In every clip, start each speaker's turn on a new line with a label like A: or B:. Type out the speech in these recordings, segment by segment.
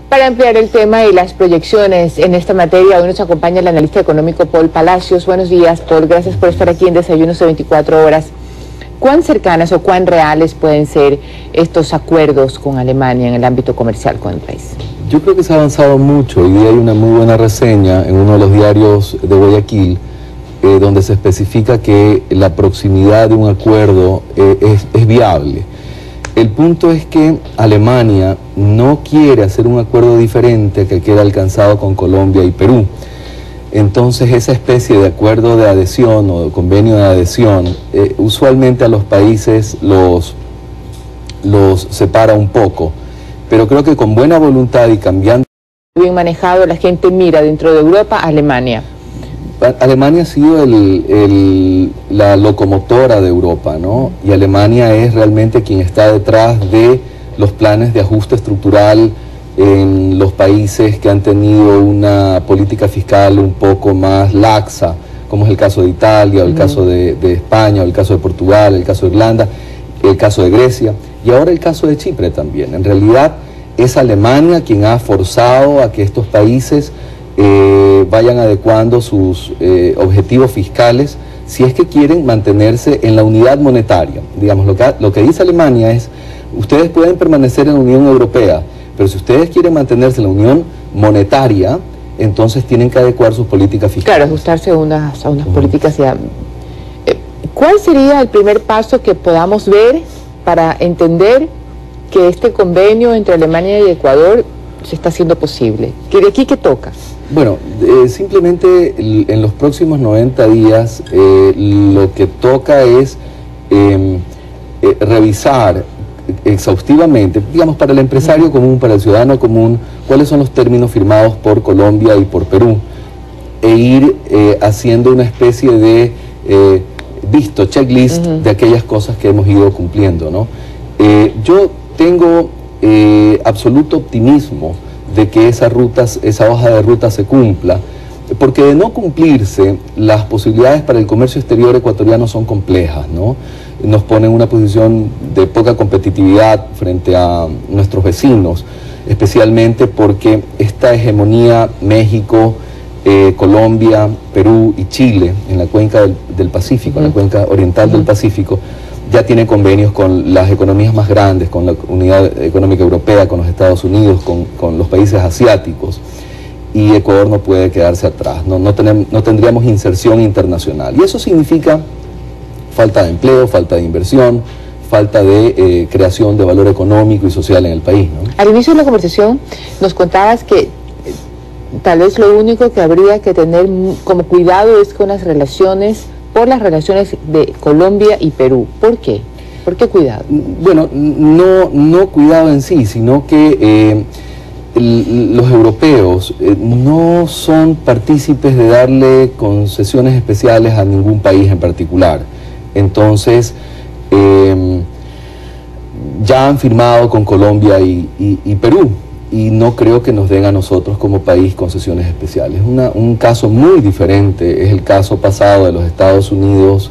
A: Para ampliar el tema y las proyecciones en esta materia, hoy nos acompaña el analista económico Paul Palacios. Buenos días, Paul. Gracias por estar aquí en Desayunos de 24 horas. ¿Cuán cercanas o cuán reales pueden ser estos acuerdos con Alemania en el ámbito comercial con el país?
B: Yo creo que se ha avanzado mucho. Hoy día hay una muy buena reseña en uno de los diarios de Guayaquil, donde se especifica que la proximidad de un acuerdo es viable. El punto es que Alemania no quiere hacer un acuerdo diferente que queda alcanzado con Colombia y Perú. Entonces esa especie de acuerdo de adhesión o de convenio de adhesión usualmente a los países los separa un poco, pero creo que con buena voluntad y cambiando...
A: Bien manejado, la gente mira dentro de Europa a Alemania.
B: Alemania ha sido la locomotora de Europa, ¿no? Y Alemania es realmente quien está detrás de los planes de ajuste estructural en los países que han tenido una política fiscal un poco más laxa, como es el caso de Italia, o el caso de España, o el caso de Portugal, el caso de Irlanda, el caso de Grecia, y ahora el caso de Chipre también. En realidad es Alemania quien ha forzado a que estos países vayan adecuando sus objetivos fiscales si es que quieren mantenerse en la unidad monetaria. Digamos, lo que dice Alemania es, ustedes pueden permanecer en la Unión Europea, pero si ustedes quieren mantenerse en la Unión Monetaria, entonces tienen que adecuar sus políticas fiscales.
A: Claro, ajustarse a unas políticas ya. ¿Cuál sería el primer paso que podamos ver para entender que este convenio entre Alemania y Ecuador se está haciendo posible? ¿De aquí qué toca?
B: Bueno, simplemente en los próximos 90 días lo que toca es revisar exhaustivamente, digamos, para el empresario común, para el ciudadano común, cuáles son los términos firmados por Colombia y por Perú, e ir haciendo una especie de checklist de aquellas cosas que hemos ido cumpliendo, ¿no? Yo tengo absoluto optimismo de que esa hoja de ruta se cumpla, porque de no cumplirse, las posibilidades para el comercio exterior ecuatoriano son complejas, ¿no? Nos ponen en una posición de poca competitividad frente a nuestros vecinos, especialmente porque esta hegemonía México, Colombia, Perú y Chile en la cuenca del Pacífico, en la cuenca oriental del Pacífico, ya tiene convenios con las economías más grandes, con la Unidad Económica Europea, con los Estados Unidos, con los países asiáticos, y Ecuador no puede quedarse atrás, no tendríamos inserción internacional, y eso significa falta de empleo, falta de inversión, falta de creación de valor económico y social en el país, ¿no?
A: Al inicio de la conversación nos contabas que tal vez lo único que habría que tener como cuidado es con las relaciones de Colombia y Perú. ¿Por qué? ¿Por qué cuidado?
B: Bueno, no cuidado en sí, sino que los europeos no son partícipes de darle concesiones especiales a ningún país en particular. Entonces, ya han firmado con Colombia y Perú, y no creo que nos den a nosotros como país concesiones especiales. Un caso muy diferente es el caso pasado de los Estados Unidos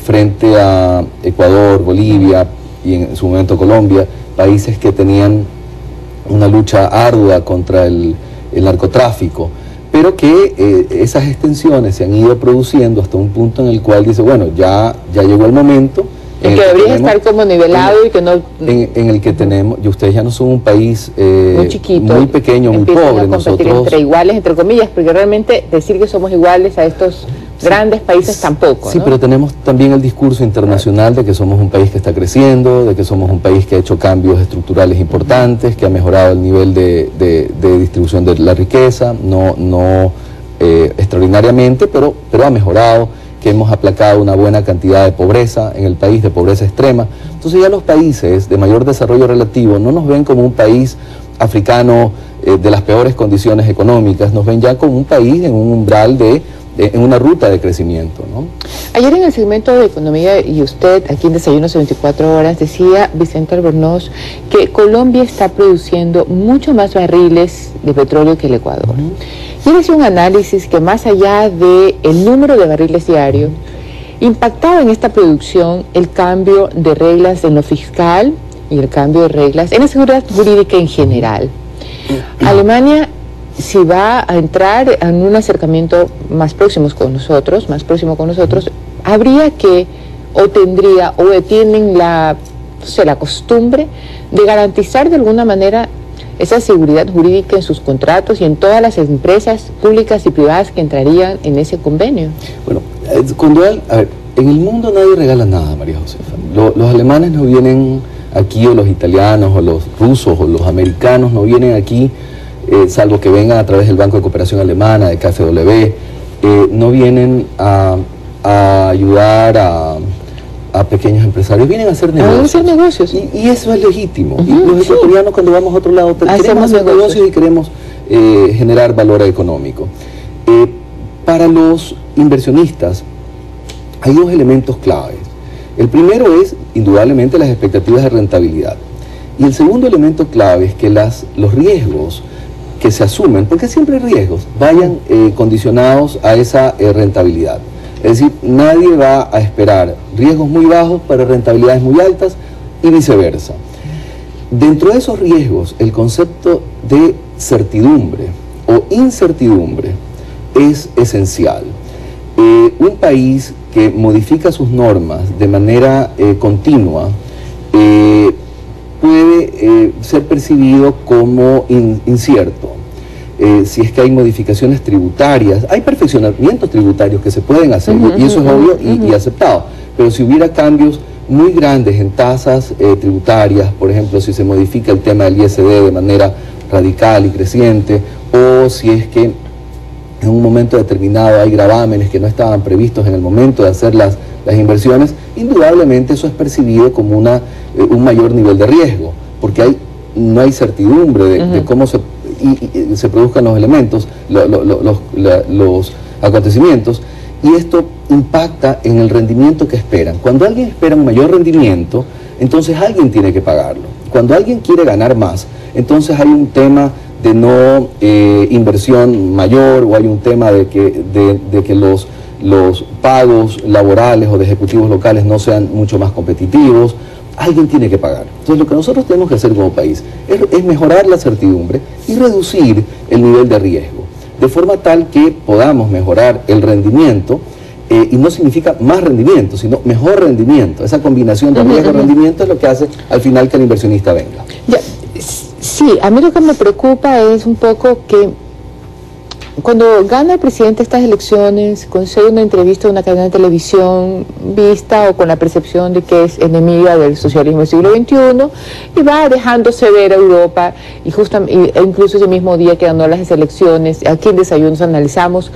B: frente a Ecuador, Bolivia y en su momento Colombia, países que tenían una lucha ardua contra el narcotráfico, pero que esas extensiones se han ido produciendo hasta un punto en el cual dice, bueno, ya llegó el momento
A: en que debería estar como nivelado y que no...
B: En el que tenemos, y ustedes ya no son un país muy chiquito, muy pequeño, muy pobre.
A: Nosotros entre iguales, entre comillas, porque realmente decir que somos iguales a estos grandes países tampoco,
B: sí,
A: ¿no?
B: Pero tenemos también el discurso internacional de que somos un país que está creciendo, de que somos un país que ha hecho cambios estructurales importantes, que ha mejorado el nivel de distribución de la riqueza, no extraordinariamente, pero ha mejorado, que hemos aplacado una buena cantidad de pobreza en el país, de pobreza extrema. Entonces ya los países de mayor desarrollo relativo no nos ven como un país africano de las peores condiciones económicas, nos ven ya como un país en un umbral en una ruta de crecimiento, ¿no?
A: Ayer en el segmento de Economía y usted, aquí en Desayunos de 24 horas, decía Vicente Albornoz que Colombia está produciendo mucho más barriles de petróleo que el Ecuador. Y él hacía un análisis que más allá del número de barriles diarios, impactaba en esta producción el cambio de reglas en lo fiscal y el cambio de reglas en la seguridad jurídica en general. Alemania, si va a entrar en un acercamiento más próximo con nosotros, habría que, o tendría, o tienen la costumbre de garantizar de alguna manera esa seguridad jurídica en sus contratos y en todas las empresas públicas y privadas que entrarían en ese convenio.
B: Bueno, a ver, en el mundo nadie regala nada, María Josefa. Los alemanes no vienen aquí, o los italianos, o los rusos, o los americanos no vienen aquí, salvo que vengan a través del Banco de Cooperación Alemana, de KfW, no vienen a ayudar a pequeños empresarios, vienen a hacer negocios. Y eso es legítimo. Y los ecuatorianos, cuando vamos a otro lado, queremos hacer negocios y queremos generar valor económico. Para los inversionistas hay dos elementos claves. El primero es, indudablemente, las expectativas de rentabilidad. Y el segundo elemento clave es que los riesgos que se asumen, porque siempre hay riesgos, vayan condicionados a esa rentabilidad. Es decir, nadie va a esperar riesgos muy bajos para rentabilidades muy altas y viceversa. Dentro de esos riesgos, el concepto de certidumbre o incertidumbre es esencial. Un país que modifica sus normas de manera continua puede ser percibido como incierto. Si es que hay modificaciones tributarias, hay perfeccionamientos tributarios que se pueden hacer, y eso es obvio y aceptado, pero si hubiera cambios muy grandes en tasas tributarias, por ejemplo, si se modifica el tema del ISD de manera radical y creciente, o si es que en un momento determinado hay gravámenes que no estaban previstos en el momento de hacer las inversiones, indudablemente eso es percibido como un mayor nivel de riesgo, porque no hay certidumbre de cómo se produzcan los elementos, los acontecimientos, y esto impacta en el rendimiento que esperan. Cuando alguien espera un mayor rendimiento, entonces alguien tiene que pagarlo. Cuando alguien quiere ganar más, entonces hay un tema de no inversión mayor, o hay un tema de que los pagos laborales o de ejecutivos locales no sean mucho más competitivos. Alguien tiene que pagar. Entonces lo que nosotros tenemos que hacer como país es mejorar la certidumbre y reducir el nivel de riesgo, de forma tal que podamos mejorar el rendimiento, y no significa más rendimiento, sino mejor rendimiento. Esa combinación de riesgo y rendimiento es lo que hace al final que el inversionista venga.
A: Sí, a mí lo que me preocupa es un poco que cuando gana el presidente estas elecciones, concede una entrevista a una cadena de televisión vista o con la percepción de que es enemiga del socialismo del siglo XXI, y va dejándose ver a Europa, e incluso ese mismo día que ganó las elecciones, aquí en Desayunos analizamos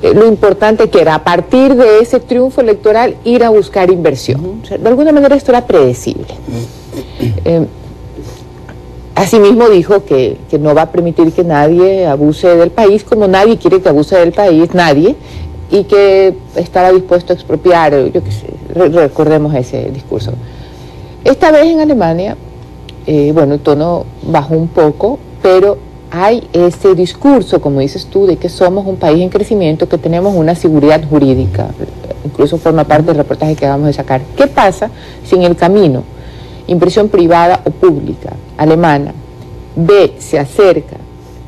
A: lo importante que era, a partir de ese triunfo electoral, ir a buscar inversión. O sea, de alguna manera esto era predecible. Asimismo dijo que no va a permitir que nadie abuse del país, como nadie quiere que abuse del país, nadie, y que estaba dispuesto a expropiar, yo qué sé, recordemos ese discurso. Esta vez en Alemania, bueno, el tono bajó un poco, pero hay ese discurso, como dices tú, de que somos un país en crecimiento, que tenemos una seguridad jurídica, incluso forma parte del reportaje que acabamos de sacar. ¿Qué pasa si en el camino inversión privada o pública alemana se acerca,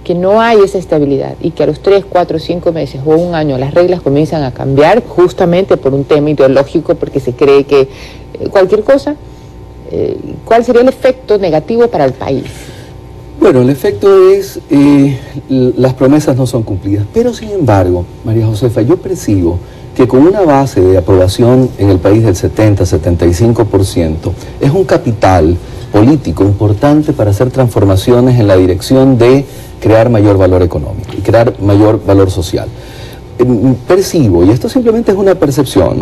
A: que no hay esa estabilidad y que a los 3, 4, 5 meses o un año las reglas comienzan a cambiar justamente por un tema ideológico, porque se cree que cualquier cosa, ¿cuál sería el efecto negativo para el país?
B: Bueno, el efecto es, las promesas no son cumplidas, pero sin embargo, María Josefa, yo percibo que con una base de aprobación en el país del 70-75%, es un capital político importante para hacer transformaciones en la dirección de crear mayor valor económico y crear mayor valor social. Percibo, y esto simplemente es una percepción,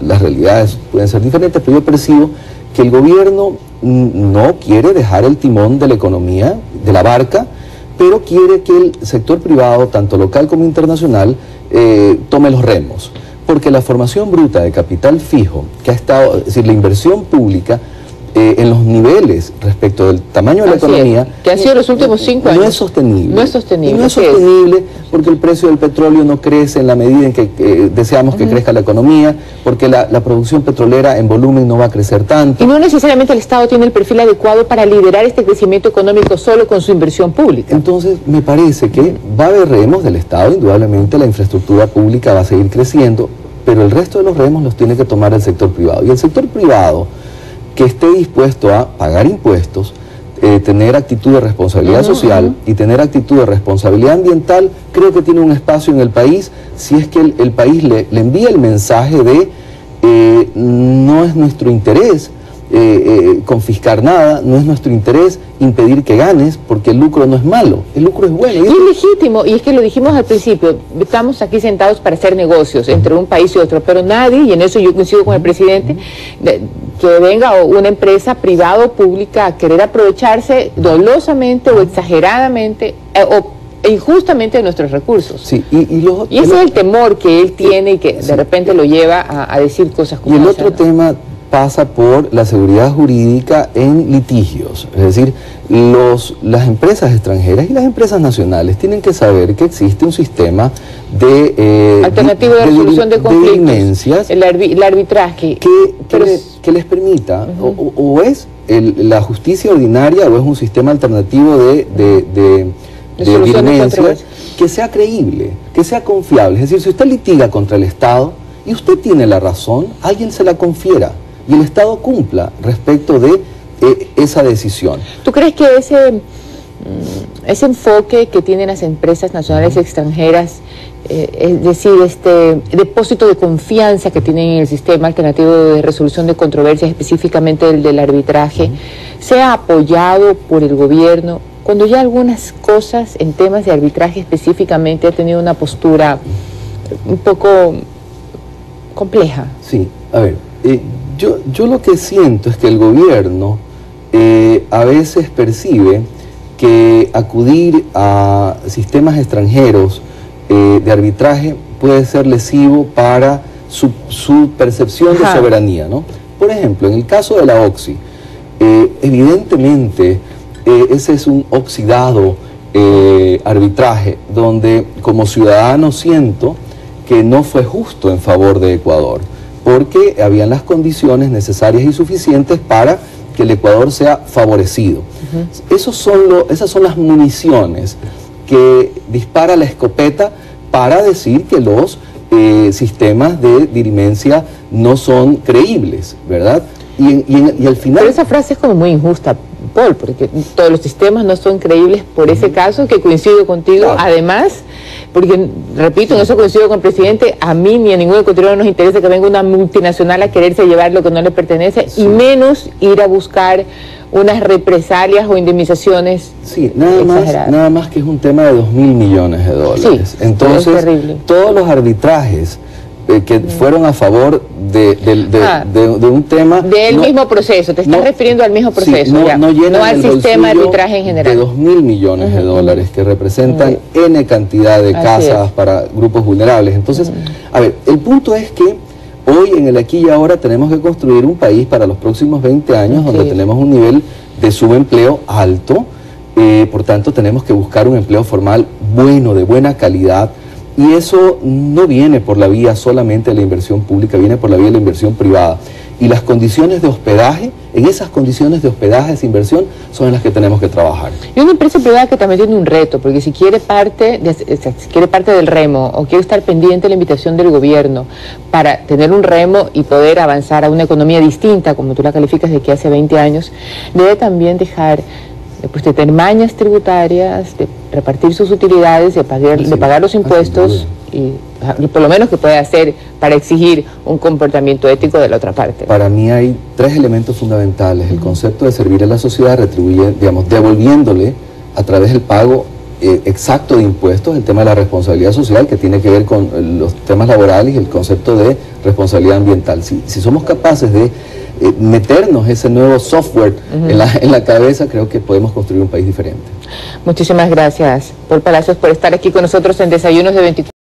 B: las realidades pueden ser diferentes, pero yo percibo que el gobierno no quiere dejar el timón de la economía, de la barca, pero quiere que el sector privado, tanto local como internacional, tome los remos. Porque la formación bruta de capital fijo, que ha estado, es decir, la inversión pública, en los niveles respecto del tamaño de la economía,
A: que han sido los últimos 5 años.
B: No es sostenible.
A: No es sostenible.
B: Y no es sostenible porque el precio del petróleo no crece en la medida en que deseamos que crezca la economía, porque la producción petrolera en volumen no va a crecer tanto.
A: Y no necesariamente el Estado tiene el perfil adecuado para liderar este crecimiento económico solo con su inversión pública.
B: Entonces, me parece que va a haber remos del Estado, indudablemente la infraestructura pública va a seguir creciendo, pero el resto de los remos los tiene que tomar el sector privado. Y el sector privado que esté dispuesto a pagar impuestos, tener actitud de responsabilidad social y tener actitud de responsabilidad ambiental, creo que tiene un espacio en el país, si es que el país le envía el mensaje de no es nuestro interés confiscar nada, no es nuestro interés impedir que ganes, porque el lucro no es malo, el lucro es bueno.
A: Y es legítimo, y es que lo dijimos al principio, estamos aquí sentados para hacer negocios entre un país y otro, pero nadie, y en eso yo coincido con el presidente, que venga una empresa privada o pública a querer aprovecharse dolosamente o exageradamente o injustamente de nuestros recursos.
B: Sí,
A: y ese es el temor que él tiene y que de repente lo lleva a decir cosas como
B: esa. Y el
A: esa,
B: otro
A: ¿no?
B: tema pasa por la seguridad jurídica en litigios, es decir, las empresas extranjeras y las empresas nacionales tienen que saber que existe un sistema de
A: alternativo de resolución de conflictos,
B: dirimencias,
A: el arbitraje
B: que les permita, o es la justicia ordinaria o es un sistema alternativo de dirimencias que sea creíble, que sea confiable. Es decir, si usted litiga contra el Estado y usted tiene la razón, alguien se la confiera y el Estado cumpla respecto de esa decisión.
A: ¿Tú crees que ese enfoque que tienen las empresas nacionales y extranjeras, es decir, este depósito de confianza que tienen en el sistema alternativo de resolución de controversias, específicamente el del arbitraje, sea apoyado por el gobierno, cuando ya algunas cosas en temas de arbitraje específicamente ha tenido una postura un poco compleja?
B: Sí, a ver, yo lo que siento es que el gobierno a veces percibe que acudir a sistemas extranjeros de arbitraje puede ser lesivo para su percepción de soberanía, ¿no? Por ejemplo, en el caso de la OXI, evidentemente ese es un oxidado arbitraje donde como ciudadano siento que no fue justo en favor de Ecuador, porque habían las condiciones necesarias y suficientes para que el Ecuador sea favorecido. Esas son las municiones que dispara la escopeta para decir que los sistemas de dirimencia no son creíbles, ¿verdad? Y al final...
A: Pero esa frase es como muy injusta, Paul, porque todos los sistemas no son creíbles por ese caso, que coincido contigo, claro. Además, porque, repito, en eso coincido con el presidente, a mí ni a ningún ecuatoriano nos interesa que venga una multinacional a quererse llevar lo que no le pertenece, y menos ir a buscar unas represalias o indemnizaciones.
B: Sí, nada más que es un tema de 2.000 millones de dólares.
A: Sí,
B: entonces,
A: es terrible.
B: Todos los arbitrajes que fueron a favor de un tema...
A: Del mismo proceso, te estás refiriendo al mismo proceso,
B: sí, no
A: al sistema de arbitraje en general.
B: De 2.000 millones de dólares que representan N cantidad de casas para grupos vulnerables. Entonces, a ver, el punto es que hoy en el aquí y ahora tenemos que construir un país para los próximos 20 años donde tenemos un nivel de subempleo alto, por tanto tenemos que buscar un empleo formal bueno, de buena calidad, y eso no viene por la vía solamente de la inversión pública, viene por la vía de la inversión privada. Y las condiciones de hospedaje, en esas condiciones de hospedaje, esa inversión, son en las que tenemos que trabajar.
A: Y una empresa privada que también tiene un reto, porque si quiere parte del remo o quiere estar pendiente de la invitación del gobierno para tener un remo y poder avanzar a una economía distinta, como tú la calificas de que hace 20 años, debe también dejar de tener mañas tributarias, de repartir sus utilidades, de pagar los impuestos y por lo menos que puede hacer para exigir un comportamiento ético de la otra parte.
B: Para mí hay 3 elementos fundamentales. El concepto de servir a la sociedad, devolviéndole a través del pago exacto de impuestos, el tema de la responsabilidad social que tiene que ver con los temas laborales y el concepto de responsabilidad ambiental. Si somos capaces de meternos ese nuevo software en la cabeza, creo que podemos construir un país diferente.
A: Muchísimas gracias, Paul Palacios, por estar aquí con nosotros en Desayunos de 24.